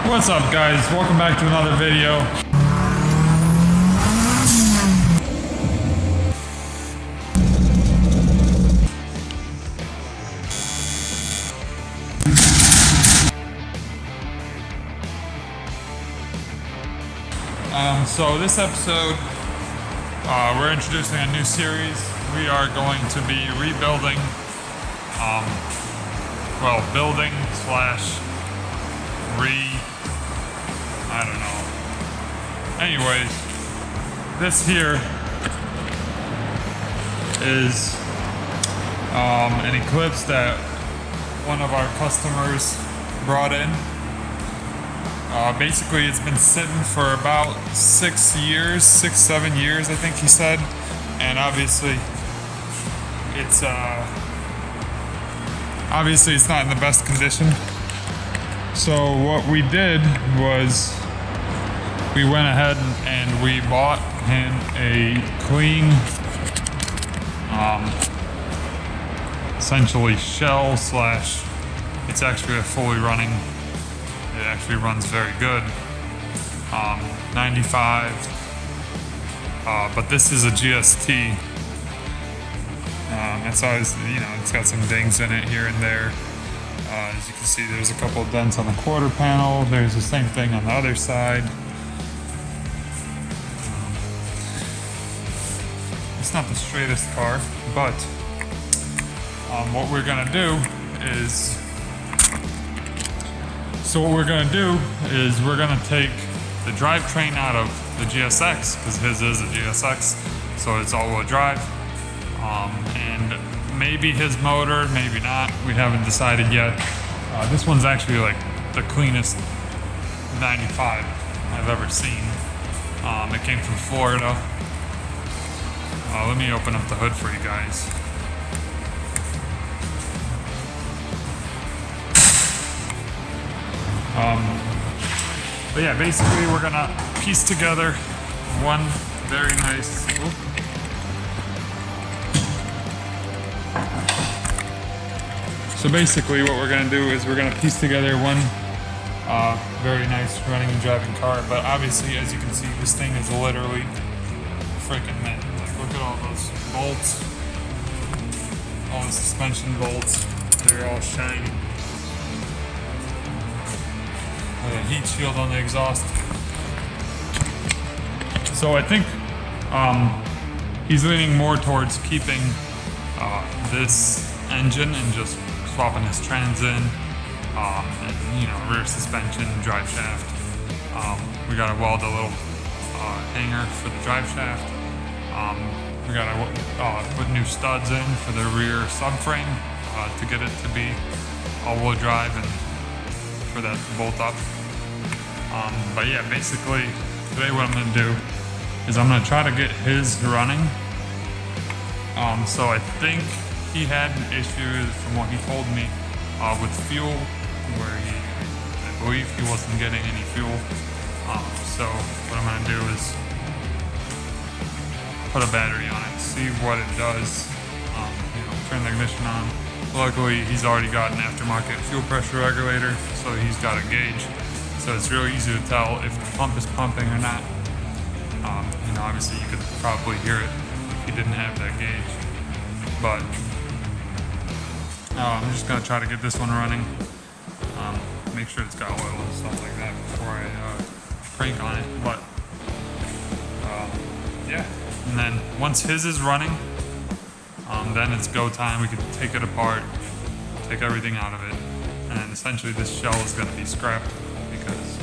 What's up, guys? Welcome back to another video. So this episode, we're introducing a new series. We are going to be rebuilding, building slash I don't know. Anyways, this here is an Eclipse that one of our customers brought in. Basically, it's been sitting for about 6 years, 7 years, I think he said. And obviously, it's not in the best condition. So what we did was we went ahead and we bought him a clean, essentially shell slash, it's actually a fully running, it actually runs very good, 95, but this is a GST. That's always, it's got some dings in it here and there. As you can see, there's a couple of dents on the quarter panel. There's the same thing on the other side. It's not the straightest car, but what we're gonna do is we're gonna take the drivetrain out of the GSX, because his is a GSX, so it's all-wheel drive, and maybe his motor, maybe not. We haven't decided yet. This one's actually like the cleanest 95 I've ever seen. It came from Florida. Let me open up the hood for you guys. But yeah, basically we're gonna piece together one very nice. So basically what we're going to do is we're going to piece together one very nice running and driving car, but obviously, as you can see, this thing is literally freaking mint. Like, look at all those bolts, all the suspension bolts, they're all shiny. The heat shield on the exhaust. So I think he's leaning more towards keeping this engine and just swapping his trans in, and rear suspension, drive shaft. We got to weld a little hanger for the drive shaft. We got to put new studs in for the rear subframe to get it to be all-wheel drive and for that to bolt up. But yeah, basically today what I'm going to do is I'm going to try to get his running. So I think he had issues, from what he told me, with fuel, where I believe he wasn't getting any fuel. So what I'm going to do is put a battery on it, see what it does, turn the ignition on. Luckily, he's already got an aftermarket fuel pressure regulator, so he's got a gauge. So it's really easy to tell if the pump is pumping or not. Obviously you could probably hear it if he didn't have that gauge. But I'm just going to try to get this one running, make sure it's got oil and stuff like that before I crank on it. But yeah, and then once his is running, then it's go time. We can take it apart, take everything out of it, and then essentially this shell is going to be scrapped because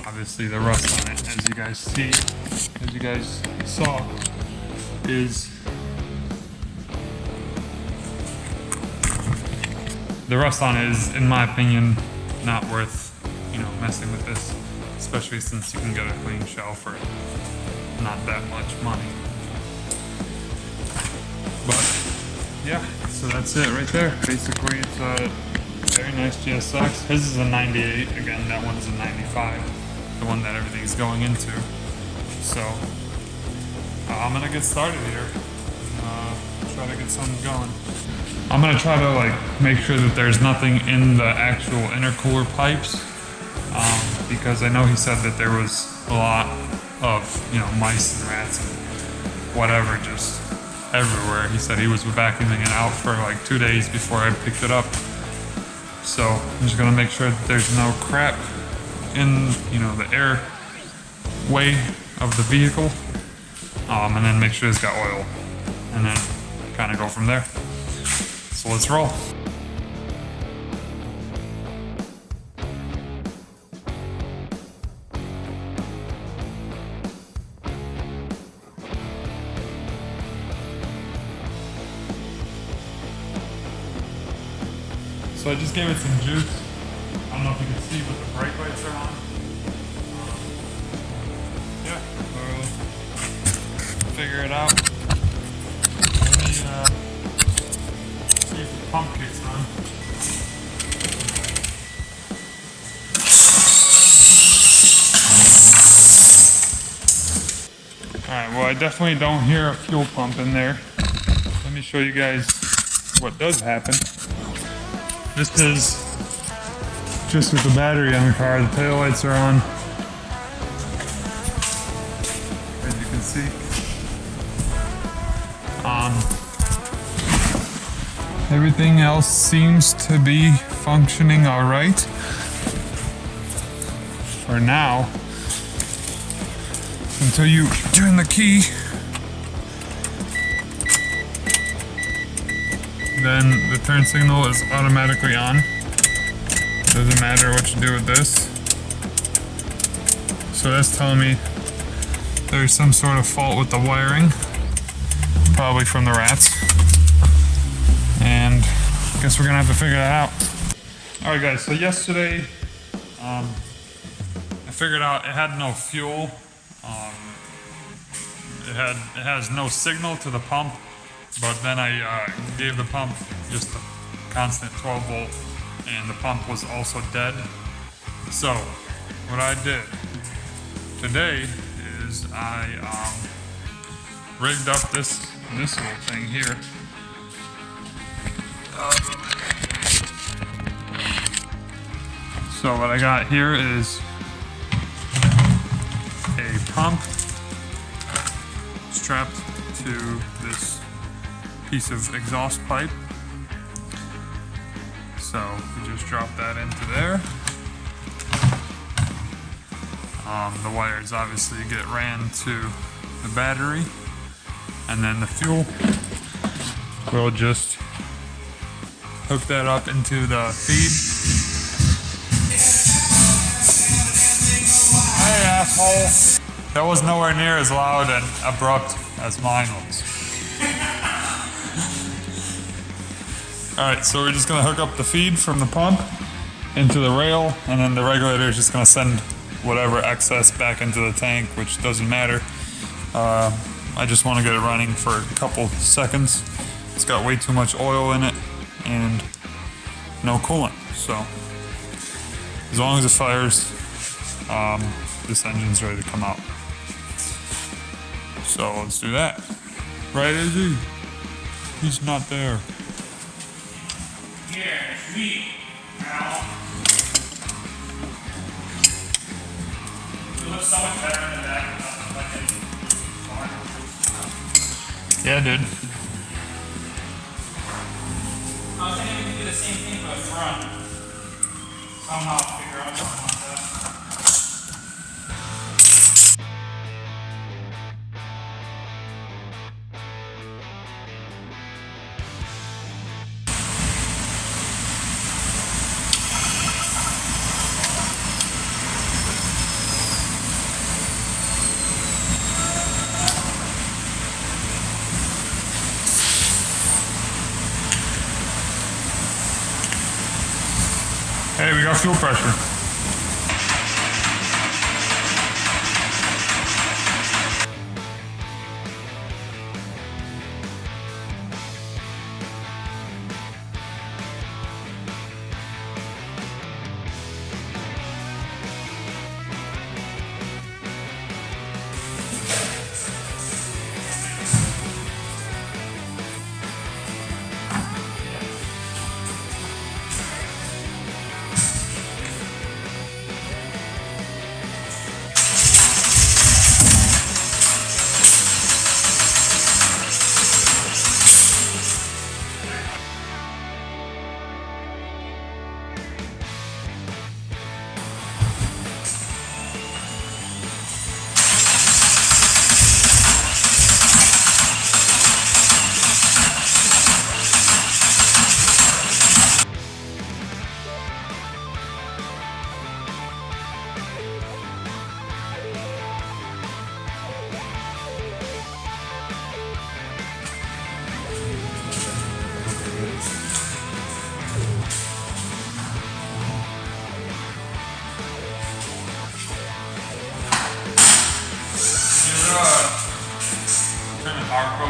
obviously the rust on it, as you guys saw, is the rust on it is, in my opinion, not worth, messing with this, especially since you can get a clean shell for not that much money. But yeah, so that's it right there. Basically, it's a very nice GSX. His is a 98. Again, that one's a 95, the one that everything's going into. So I'm gonna get started here. Try to get something going. I'm gonna try to make sure that there's nothing in the actual intercooler pipes. because I know he said that there was a lot of, mice and rats and whatever just everywhere. He said he was vacuuming it out for like 2 days before I picked it up. So I'm just gonna make sure that there's no crap in, the air way of the vehicle. And then make sure it's got oil. And then kind of go from there. So let's roll. So I just gave it some juice. I don't know if you can see, but the brake lights are on. Yeah, we'll figure it out. Let me see if the pump kicks on. Alright, well I definitely don't hear a fuel pump in there. Let me show you guys what does happen. This is just with the battery on the car. The taillights are on, as you can see. Everything else seems to be functioning all right for now, until you turn the key. Then the turn signal is automatically on. Doesn't matter what you do with this. So that's telling me there's some sort of fault with the wiring, probably from the rats. And I guess we're gonna have to figure that out. Alright guys, so yesterday I figured out it had no fuel. It has no signal to the pump. But then I gave the pump just a constant 12 volt, and the pump was also dead. So what I did today is I rigged up this little thing here. So what I got here is a pump strapped to this piece of exhaust pipe. So we just drop that into there. The wires obviously get ran to the battery, and then the fuel, we'll just hook that up into the feed. Hey asshole! That was nowhere near as loud and abrupt as mine was. Alright, so we're just going to hook up the feed from the pump into the rail, and then the regulator is just going to send whatever excess back into the tank, which doesn't matter. I just want to get it running for a couple seconds. It's got way too much oil in it and no coolant, so as long as it fires, this engine's ready to come out. So let's do that. Right, AG? He's not there. Yeah, it's me, Al. You look so much better in the back. Yeah, dude. I was thinking we could do the same thing for the front. Somehow figure out something like that. Hey, we got fuel pressure.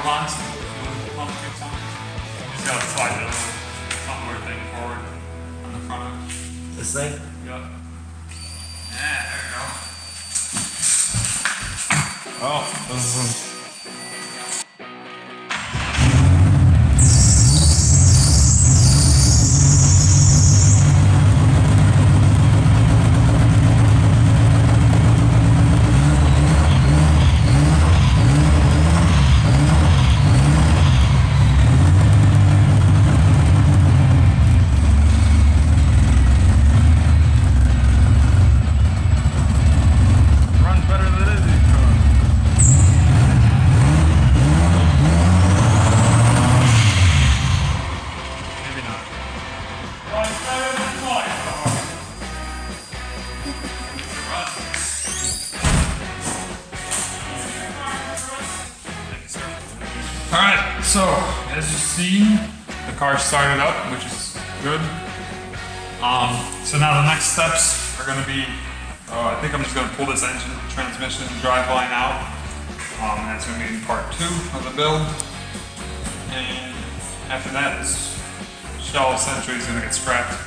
move on to the pump two times. Just gotta slide the little tumbler thing forward on the front of it. This thing? Yep. Yeah, there you go. Oh, this is. Runs better than it is. Maybe not. Well, it's better than toy. Alright, so as you see, the car started up, which is good. So now the next steps are going to be, I think I'm just going to pull this engine, transmission, drive line out. And that's going to be in part 2 of the build. And after that, this shell essentially is going to get scrapped.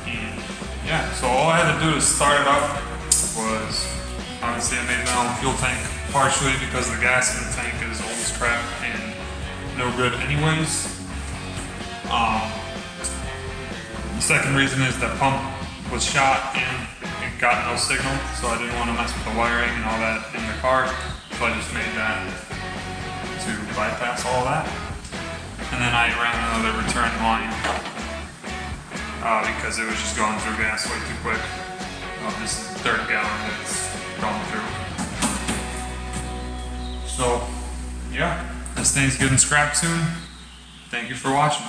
And yeah, so all I had to do to start it up was, obviously I made my own fuel tank, partially because the gas in the tank is old as crap and no good anyways. The second reason is the pump was shot and it got no signal, so I didn't want to mess with the wiring and all that in the car, so I just made that to bypass all that. And then I ran another return line because it was just going through gas way too quick. This is the third gallon that's going through. So, yeah, this thing's getting scrapped soon. Thank you for watching.